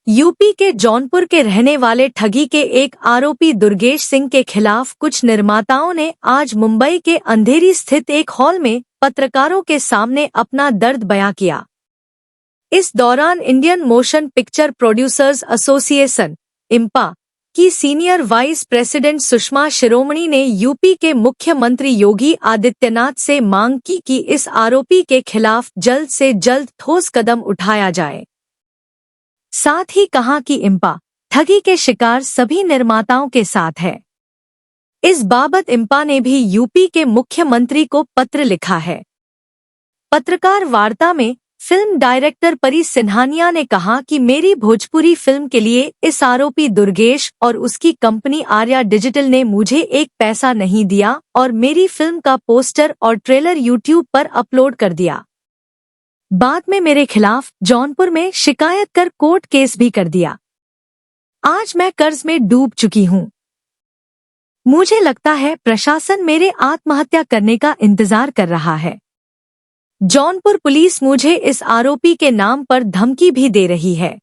UP के जौनपुर के रहने वाले ठगी के एक आरोपी दुर्गेश सिंह के खिलाफ कुछ निर्माताओं ने आज मुंबई के अंधेरी स्थित एक हॉल में पत्रकारों के सामने अपना दर्द बयां किया। इस दौरान Indian motion picture producers association (इम्पा) की senior vice president Sushma Shiromani ने यूपी के मुख्यमंत्री योगी आदित्यनाथ से मांग की कि इस आरोपी के खिलाफ जल्द से जल्द ठोस कदम उठाया जाए। साथ ही कहा कि इम्पा ठगी के शिकार सभी निर्माताओं के साथ है। इस बाबत इम्पा ने भी यूपी के मुख्यमंत्री को पत्र लिखा है। पत्रकार वार्ता में फिल्म डायरेक्टर परी सिन्हानिया ने कहा कि मेरी भोजपुरी फिल्म के लिए इस आरोपी दुर्गेश और उसकी कंपनी आर्या डिजिटल ने मुझे एक पैसा नहीं दिया और मेरी फिल्म का पोस्टर और ट्रेलर यूट्यूब पर अपलोड कर दिया। बाद में मेरे खिलाफ जौनपुर में शिकायत कर कोर्ट केस भी कर दिया। आज मैं कर्ज में डूब चुकी हूँ। मुझे लगता है प्रशासन मेरे आत्महत्या करने का इंतजार कर रहा है। जौनपुर पुलिस मुझे इस आरोपी के नाम पर धमकी भी दे रही है।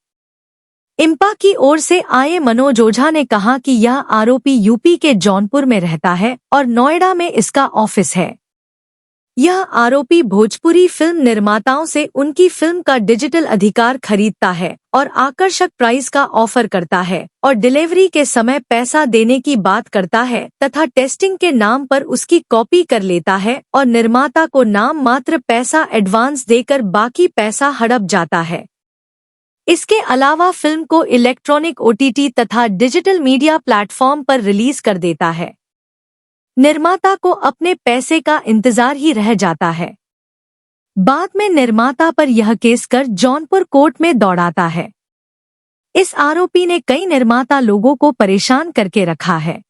इम्पा की ओर से आए मनोज ओझा ने कहा कि यह आरोपी यूपी के जौनपुर में रहता है और नोएडा में इसका ऑफिस है। यह आरोपी भोजपुरी फिल्म निर्माताओं से उनकी फिल्म का डिजिटल अधिकार खरीदता है और आकर्षक प्राइस का ऑफर करता है और डिलीवरी के समय पैसा देने की बात करता है तथा टेस्टिंग के नाम पर उसकी कॉपी कर लेता है और निर्माता को नाम मात्र पैसा एडवांस देकर बाकी पैसा हड़प जाता है। इसके अलावा फिल्म को इलेक्ट्रॉनिक ओटीटी तथा डिजिटल मीडिया प्लेटफॉर्म पर रिलीज कर देता है। निर्माता को अपने पैसे का इंतजार ही रह जाता है। बाद में निर्माता पर यह केस कर जौनपुर कोर्ट में दौड़ाता है। इस आरोपी ने कई निर्माता लोगों को परेशान करके रखा है।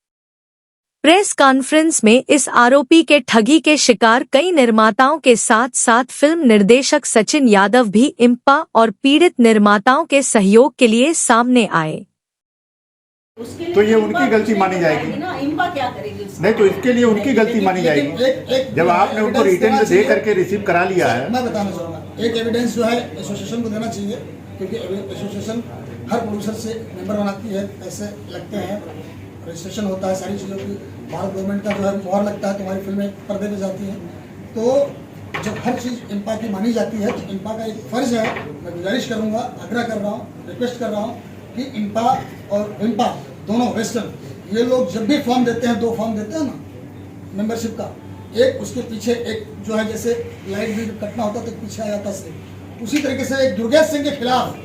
प्रेस कॉन्फ्रेंस में इस आरोपी के ठगी के शिकार कई निर्माताओं के साथ साथ फिल्म निर्देशक सचिन यादव भी इम्पा और पीड़ित निर्माताओं के सहयोग के लिए सामने आए। तो ये उनकी गलती मानी जाएगी ना, इम्पा क्या करेगी उसका? नहीं तो इसके लिए उनकी गलती मानी जाएगी जब आपने उनको रिटर्न में दे करके रिसीव करा लिया है। मैं बताना चाहूँगा, एक एविडेंस जो है एसोसिएशन को देना चाहिए, क्योंकि एसोसिएशन हर प्रोड्यूसर से मेंबर बनाती है, पैसे लगते हैं, रजिस्ट्रेशन होता है, सारी चीज़ों की भारत गवर्नमेंट का जो है मोहर लगता है, तुम्हारी फिल्में पर्दे पे जाती हैं। तो जब हर चीज़ इम्पा की मानी जाती है तो इम्पा का एक फ़र्ज़ है, मैं गुजारिश करूँगा, आग्रह कर रहा हूँ, रिक्वेस्ट कर रहा हूँ कि इम्पा और इम्पा दोनों वेस्टर्न ये लोग जब भी फॉर्म देते हैं, 2 फॉर्म देते हैं ना मेंबरशिप का, एक उसके पीछे एक जो है जैसे लाइट बिल कटना होता तो पीछे आ जाता से, उसी तरीके से एक दुर्गेश सिंह के खिलाफ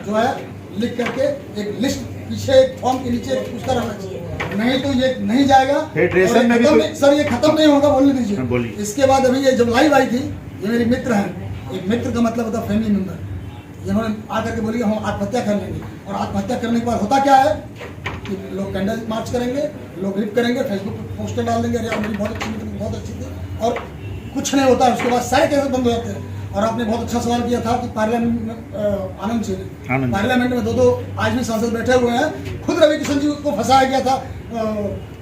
जो है लिख करके एक लिस्ट पीछे एक फॉर्म के नीचे उसका रहना चाहिए, नहीं तो ये नहीं जाएगा। फेडरेशन में भी तो... सर ये खत्म नहीं होगा, बोलने दीजिए। इसके बाद अभी ये जब लाइव आई थी, ये मेरी मित्र हैं, एक मित्र का मतलब होता है फैमिली मेंबर, जिन्होंने आकर के बोली हम आत्महत्या कर लेंगे, और आत्महत्या करने के बाद होता क्या है कि लोग कैंडल मार्च करेंगे, लोग रिप करेंगे, फेसबुक पर पोस्टर डाल देंगे, अरे यार मेरी बहुत अच्छी मित्र बहुत अच्छी थी, और कुछ नहीं होता है। उसके बाद सारे केसेस बंद हो जाते हैं। और आपने बहुत अच्छा सवाल किया था कि पार्लियामेंट में आनंद जी ने पार्लियामेंट में 2 आज भी सांसद बैठे हुए हैं, खुद रवि किशन जी को फंसाया गया था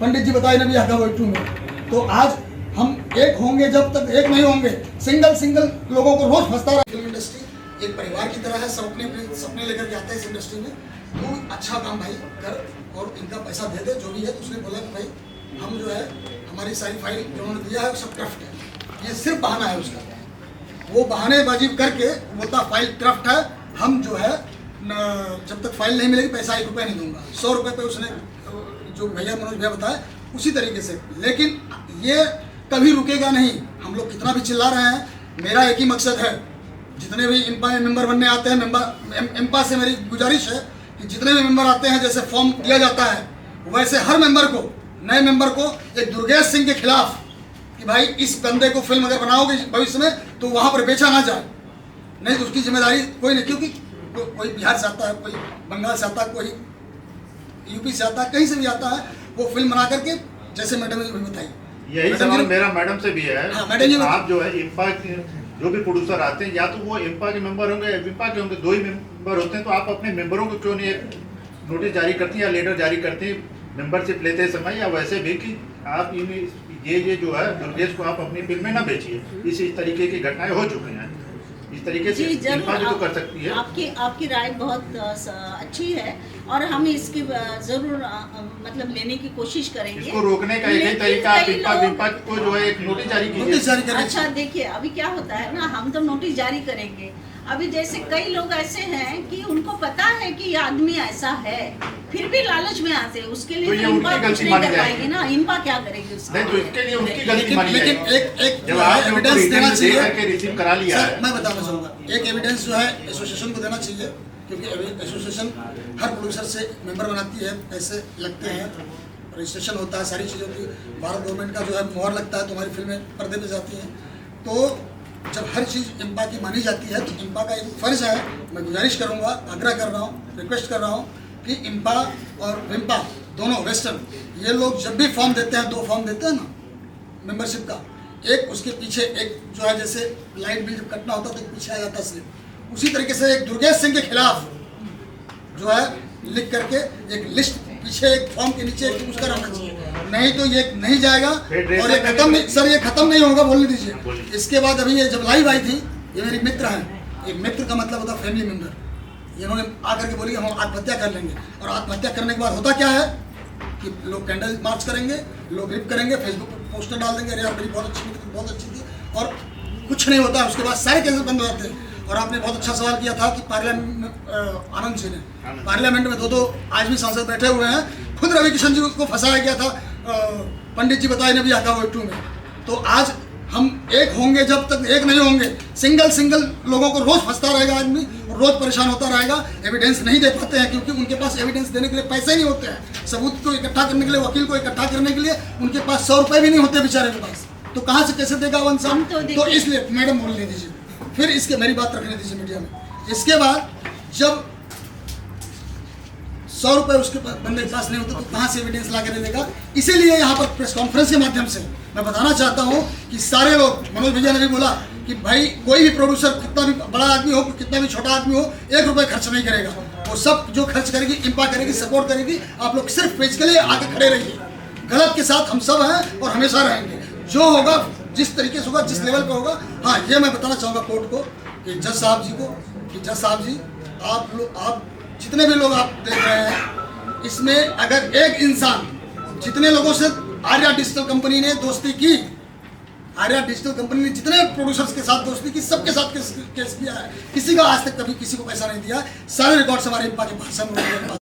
पंडित जी बताए नबी हका2 में। तो आज हम एक होंगे, जब तक एक नहीं होंगे, सिंगल लोगों को रोज फंसता रहा। फिल्म इंडस्ट्री एक परिवार की तरह है, सब अपने सपने लेकर के आते हैं इस इंडस्ट्री में। तो अच्छा काम भाई कर और इनका पैसा दे दे जो भी है। तो उसने बोला कि भाई हम जो है हमारी सारी फाइल जो उन्होंने दिया है सब क्रफ्ट है, ये सिर्फ बहाना है उसका, वो बहानेबाजी करके बोलता फाइल क्रफ्ट है, हम जो है जब तक फाइल नहीं मिलेगी पैसा 1 रुपया नहीं दूंगा। 100 रुपये पे उसने जो भैया मनोज भैया बताया उसी तरीके से। लेकिन ये कभी रुकेगा नहीं, हम लोग कितना भी चिल्ला रहे हैं, मेरा एक ही मकसद है, जितने भी इम्पा में मेंबर बनने आते हैं, इम्पा से मेरी गुजारिश है कि जितने भी मेंबर आते हैं, जैसे फॉर्म दिया जाता है वैसे हर मेंबर को, नए मेंबर को एक दुर्गेश सिंह के खिलाफ कि भाई इस बंदे को फिल्म अगर बनाओगे भविष्य में तो वहाँ पर बेचा ना जाए, नहीं तो उसकी जिम्मेदारी कोई नहीं, क्योंकि कोई बिहार से आता है, कोई बंगाल से आता है, कोई यूपी से आता है, कहीं से भी आता है, वो फिल्म बना करके जैसे मैडम ने बताई। यही सवाल मेरा मैडम से भी है। हाँ, मैडम जी आप जो है इम्पा जो भी प्रोड्यूसर आते हैं या तो वो इम्पा के मेंबर होंगे या विम्पा के होंगे, 2 ही मेंबर होते हैं, तो आप अपने मेंबरों को क्यों नहीं एक नोटिस जारी करती हैं या लेटर जारी करती हैं मेंबरशिप लेते समय, या वैसे भी कि आप ये जो है दुर्गेश को आप अपनी फिल्म में ना बेचिए। इस तरीके की घटनाएं हो चुकी हैं, इस इस तरीके से जी इम्पा जरूर, भी तो कर सकती है। आपकी राय बहुत अच्छी है और हम इसकी जरूर मतलब लेने की कोशिश करेंगे। इसको रोकने का एक ही लेकिन तरीका कई इम्पा को जो है एक नोटिस जारी नोटिस कीजिए। जारी करनी अच्छा देखिए, अभी क्या होता है ना, हम तो नोटिस जारी करेंगे। अभी जैसे कई लोग ऐसे हैं कि उनको पता है कि ये आदमी ऐसा है, फिर भी लालच में आते हैं, उसके लिए तो ये तो इम्पा उनकी कुछ गलती नहीं मानी कर जाएगी। पाएगी ना, इम्पा क्या करेगी उसका। नहीं तो इसके लिए उनकी गलती मानी लेकिन जाएगी। एक जब आपने उनको एविडेंस देना रिटर्न दे चाहिए। करके रिसीव करा लिया सर है। मैं बताना चाहूँगा, एक एविडेंस जो है एसोसिएशन को देना चाहिए, क्योंकि एसोसिएशन हर प्रोड्यूसर से मेंबर बनाती है, पैसे लगते हैं, रजिस्ट्रेशन होता है, सारी चीज़ों की भारत गवर्नमेंट का जो है मोहर लगता है, तुम्हारी फिल्में पर्दे पे जाती हैं। तो जब हर चीज़ इम्पा की मानी जाती है तो इम्पा का एक फर्ज है, मैं गुजारिश करूँगा, आग्रह कर रहा हूँ, रिक्वेस्ट कर रहा हूँ कि इम्पा और विम्पा दोनों वेस्टर्न ये लोग जब भी फॉर्म देते हैं, 2 फॉर्म देते हैं ना मेंबरशिप का, एक उसके पीछे एक जो है जैसे लाइट बिल जब कटना होता है तो पीछे आ जाता है स्लिप, उसी तरीके से एक दुर्गेश सिंह के खिलाफ जो है लिख करके एक लिस्ट पीछे एक फॉर्म के नीचे एक उसका रहना चाहिए, नहीं तो ये नहीं जाएगा। और ये खत्म नहीं सर, ये खत्म नहीं होगा, बोलने दीजिए। इसके बाद अभी ये जब लाइव आई थी, ये मेरी मित्र हैं, एक मित्र का मतलब होता है फैमिली मेम्बर, इन्होंने आकर के बोली हम आत्महत्या कर लेंगे, और आत्महत्या करने के बाद होता क्या है कि लोग कैंडल मार्च करेंगे, लोग रिप करेंगे, फेसबुक पर पोस्टर डाल देंगे, अरे यार मेरी बहुत अच्छी मित्र बहुत अच्छी थी, और कुछ नहीं होता। उसके बाद सारे केसेस बंद हो जाते हैं। और आपने बहुत अच्छा सवाल किया था कि पार्लियामेंट आनंद जी ने पार्लियामेंट में 2 आज भी सांसद बैठे हुए हैं, खुद रवि किशन जी को फंसाया गया था पंडित जी बताए नबी हका वो 2 में। तो आज हम एक होंगे, जब तक एक नहीं होंगे, सिंगल लोगों को रोज फंसता रहेगा आदमी, रोज परेशान होता रहेगा। एविडेंस नहीं दे पाते हैं क्योंकि उनके पास एविडेंस देने के लिए पैसे नहीं होते हैं, सबूत को इकट्ठा करने के लिए, वकील को इकट्ठा करने के लिए उनके पास 100 रुपए भी नहीं होते बेचारे के पास, तो कहाँ से कैसे देगा वो इंसान। तो इसलिए मैडम बोलने दीजिए, फिर इसके मेरी बात रखने दीजिए मीडिया में। इसके बाद जब 100 रुपए उसके बंदे के पास नहीं होते तो कहाँ से एविडेंस ला कर देगा। इसीलिए यहाँ पर प्रेस कॉन्फ्रेंस के माध्यम से मैं बताना चाहता हूँ कि सारे लोग, मनोज भैया ने भी बोला कि भाई कोई भी प्रोड्यूसर कितना भी बड़ा आदमी हो, कितना भी छोटा आदमी हो, 1 रुपये खर्च नहीं करेगा, वो सब जो खर्च करेगी इम्पा करेगी, सपोर्ट करेगी। आप लोग सिर्फ पेज के लिए आगे खड़े रहिए, गलत के साथ हम सब हैं और हमेशा रहेंगे। जो होगा जिस तरीके से होगा, जिस लेवल पे होगा। हाँ, ये मैं बताना चाहूँगा कोर्ट को कि जज साहब जी को कि जज साहब जी आप जितने भी लोग आप देख रहे हैं, इसमें अगर एक इंसान, जितने लोगों से आर्या डिजिटल कंपनी ने दोस्ती की, आर्या डिजिटल कंपनी ने जितने प्रोड्यूसर्स के साथ दोस्ती की, सबके साथ केस किया है, किसी का आज तक कभी किसी को पैसा नहीं दिया। सारे रिकॉर्ड्स हमारे इम्पा के पास हैं।